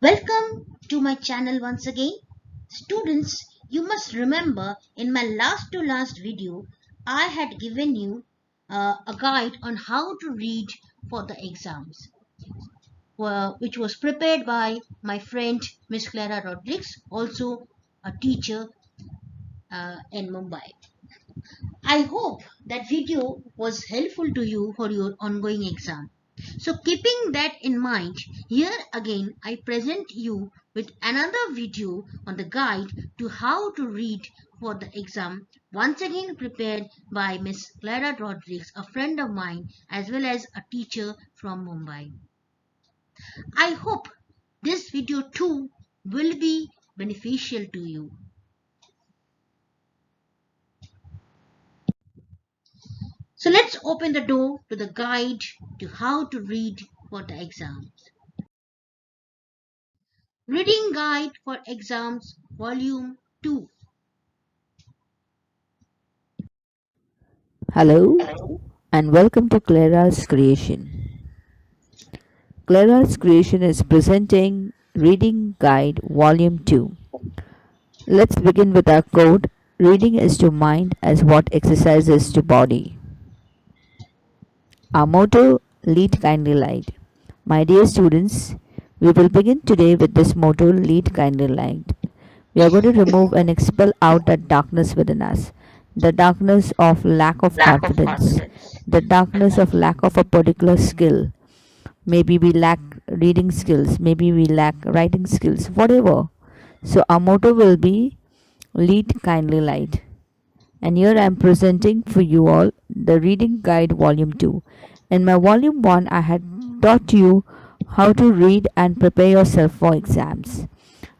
Welcome to my channel once again. Students, you must remember in my last to last video, I had given you a guide on how to read for the exams, which was prepared by my friend Miss Clara Rodrigues, also a teacher in Mumbai. I hope that video was helpful to you for your ongoing exam. So keeping that in mind, here again I present you with another video on the guide to how to read for the exam, once again prepared by Miss Clara Rodrigues, a friend of mine as well as a teacher from Mumbai. I hope this video too will be beneficial to you. So let's open the door to the guide to how to read for the exams. Reading Guide for Exams, Volume 2. Hello and welcome to Clara's Creation. Clara's Creation is presenting Reading Guide Volume 2. Let's begin with our quote. Reading is to mind as what exercise is to body. Our motto, Lead Kindly Light. My dear students, we will begin today with this motto, Lead Kindly Light. We are going to remove and expel out that darkness within us, the darkness of lack of confidence, the darkness of lack of a particular skill. Maybe we lack reading skills, maybe we lack writing skills, whatever. So our motto will be Lead Kindly Light. And here I am presenting for you all the Reading Guide Volume 2. In my Volume 1, I had taught you how to read and prepare yourself for exams.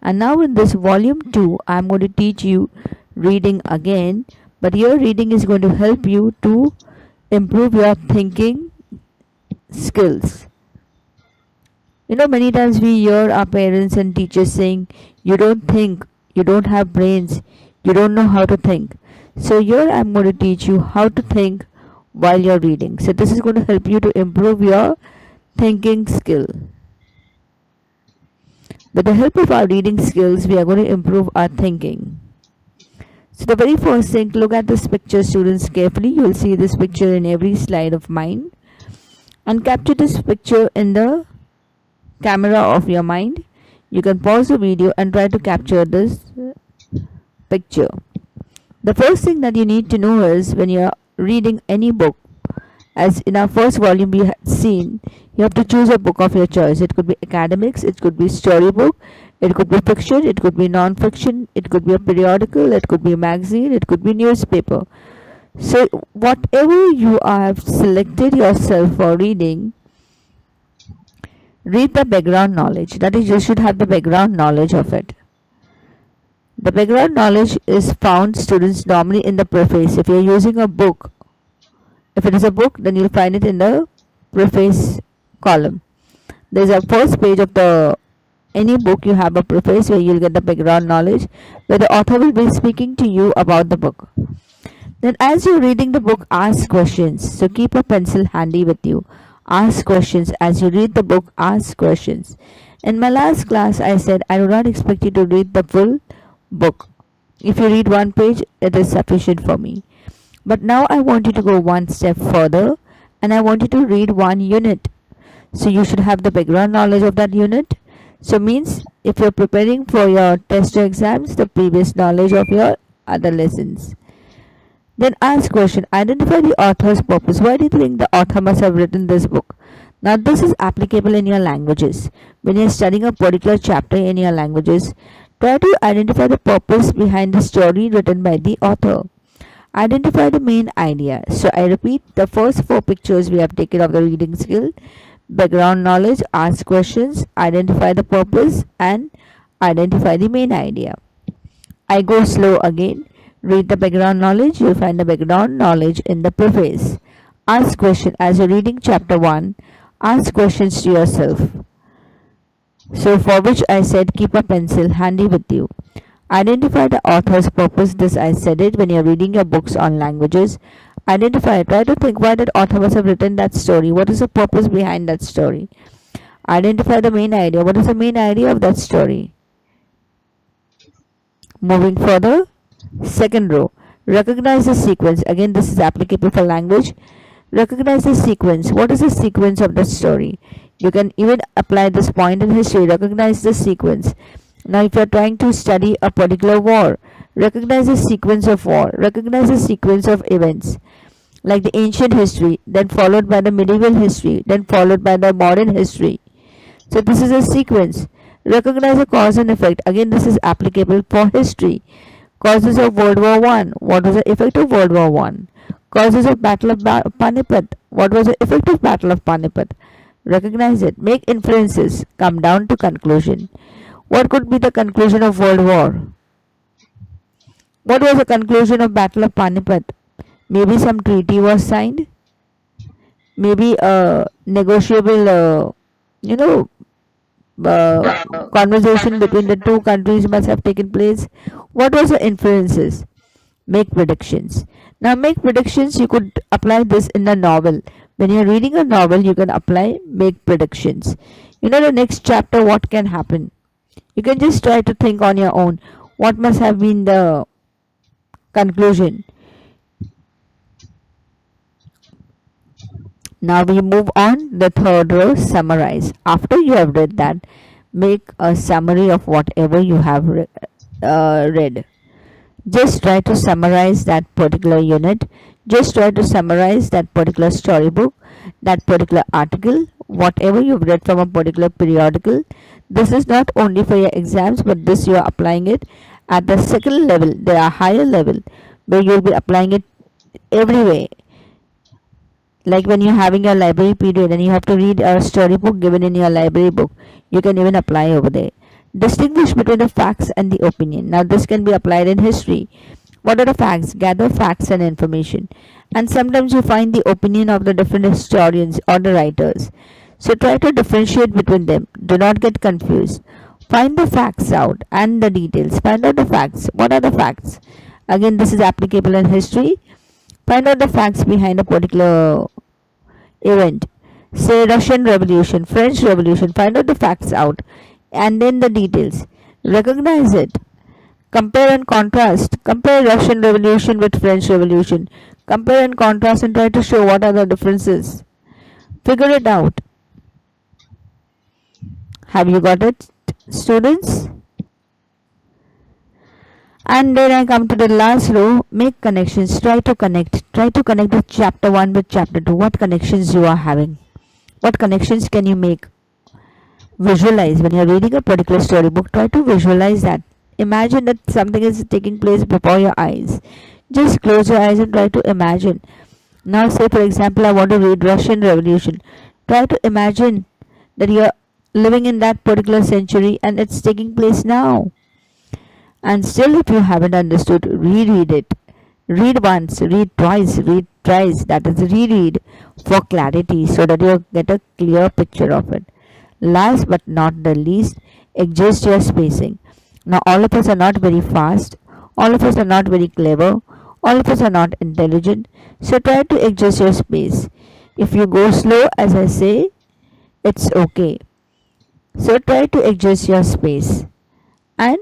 And now in this Volume 2, I am going to teach you reading again. But here reading is going to help you to improve your thinking skills. Many times we hear our parents and teachers saying, you don't think, you don't have brains, you don't know how to think. So here I'm going to teach you how to think while you're reading. So this is going to help you to improve your thinking skill. With the help of our reading skills, we are going to improve our thinking. So the very first thing, look at this picture, students, carefully. You will see this picture in every slide of mine. And capture this picture in the camera of your mind. You can pause the video and try to capture this picture. The first thing that you need to know is when you are reading any book, as in our first volume we had seen, you have to choose a book of your choice. It could be academics, it could be storybook, it could be fiction, it could be non-fiction, it could be a periodical, it could be a magazine, it could be newspaper. So whatever you have selected yourself for reading, read the background knowledge. That is, you should have the background knowledge of it. The background knowledge is found, students, normally in the preface. If you're using a book, if it is a book, then you'll find it in the preface column. There's a first page of any book. You have a preface where you'll get the background knowledge, where the author will be speaking to you about the book. Then as you're reading the book, ask questions. So keep a pencil handy with you. Ask questions as you read the book. Ask questions. In my last class, I said I do not expect you to read the full book. If you read one page, it is sufficient for me. But now I want you to go one step further and I want you to read one unit. So you should have the background knowledge of that unit. So means if you're preparing for your test or exams, the previous knowledge of your other lessons. Then ask question. Identify the author's purpose. Why do you think the author must have written this book? Now this is applicable in your languages. When you're studying a particular chapter in your languages, try to identify the purpose behind the story written by the author. Identify the main idea. So I repeat, the first 4 pictures we have taken of the reading skill: background knowledge, ask questions, identify the purpose, and identify the main idea. I go slow again. Read the background knowledge. You'll find the background knowledge in the preface. Ask question. As you're reading chapter 1, ask questions to yourself. So for which I said keep a pencil handy with you. Identify the author's purpose. This I said it when you're reading your books on languages. Identify it. Try to think why that author must have written that story. What is the purpose behind that story? Identify the main idea. What is the main idea of that story? Moving further, second row. Recognize the sequence. Again, this is applicable for language. Recognize the sequence. What is the sequence of the story? You can even apply this point in history. Recognize the sequence. Now, if you are trying to study a particular war, recognize the sequence of war. Recognize the sequence of events, like the ancient history, then followed by the medieval history, then followed by the modern history. So this is a sequence. Recognize the cause and effect. Again, this is applicable for history. Causes of World War One. What was the effect of World War One? Causes of Battle of Panipat. What was the effect of Battle of Panipat? Recognize it. Make inferences. Come down to conclusion. What could be the conclusion of World War? What was the conclusion of Battle of Panipat? Maybe some treaty was signed. Maybe a negotiable, conversation between the two countries must have taken place. What was the inferences? Make predictions. Now, make predictions, you could apply this in a novel. When you're reading a novel, you can apply make predictions. You know, the next chapter, what can happen? You can just try to think on your own. What must have been the conclusion? Now we move on. The third row, summarize. After you have read that, make a summary of whatever you have read. Just try to summarize that particular unit. Just try to summarize that particular storybook, that particular article, whatever you've read from a particular periodical. This is not only for your exams, but this you are applying it at the second level. There are higher level where you'll be applying it everywhere. Like when you're having a library period and you have to read a storybook given in your library book, you can even apply over there. Distinguish between the facts and the opinion. Now this can be applied in history. What are the facts? Gather facts and information. And sometimes you find the opinion of the different historians or the writers. So try to differentiate between them. Do not get confused. Find the facts out and the details. Find out the facts. What are the facts? Again, this is applicable in history. Find out the facts behind a particular event. Say Russian Revolution, French Revolution. Find out the facts out and then the details. Recognize it. Compare and contrast. Compare Russian Revolution with French Revolution. Compare and contrast and try to show what are the differences. Figure it out. Have you got it, students? And then I come to the last row, make connections. Try to connect the chapter 1 with chapter 2. What connections you are having? What connections can you make? Visualize. When you are reading a particular storybook, try to visualize that. Imagine that something is taking place before your eyes. Just close your eyes and try to imagine. Now say for example, I want to read Russian Revolution. Try to imagine that you are living in that particular century and it's taking place now. And still if you haven't understood, reread it. Read once, read twice, read thrice. That is reread for clarity so that you get a clear picture of it. Last but not the least, adjust your spacing. Now all of us are not very fast. All of us are not very clever. All of us are not intelligent. So try to adjust your space. If you go slow, as I say, it's okay. So try to adjust your space and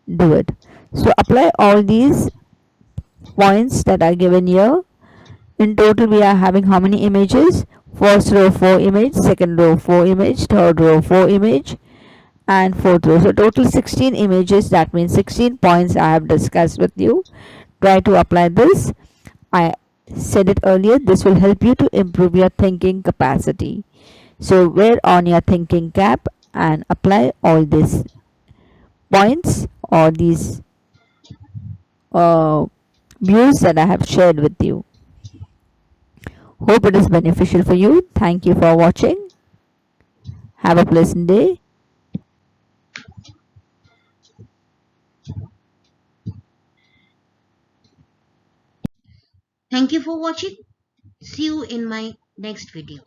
do it. So apply all these points that are given here. In total we are having how many images? First row 4 image, second row 4 image, third row 4 image and fourth row. So total 16 images. That means 16 points I have discussed with you. Try to apply this. I said it earlier, this will help you to improve your thinking capacity. So wear on your thinking cap and apply all these points or these views that I have shared with you. Hope it is beneficial for you. Thank you for watching. Have a pleasant day. Thank you for watching. See you in my next video.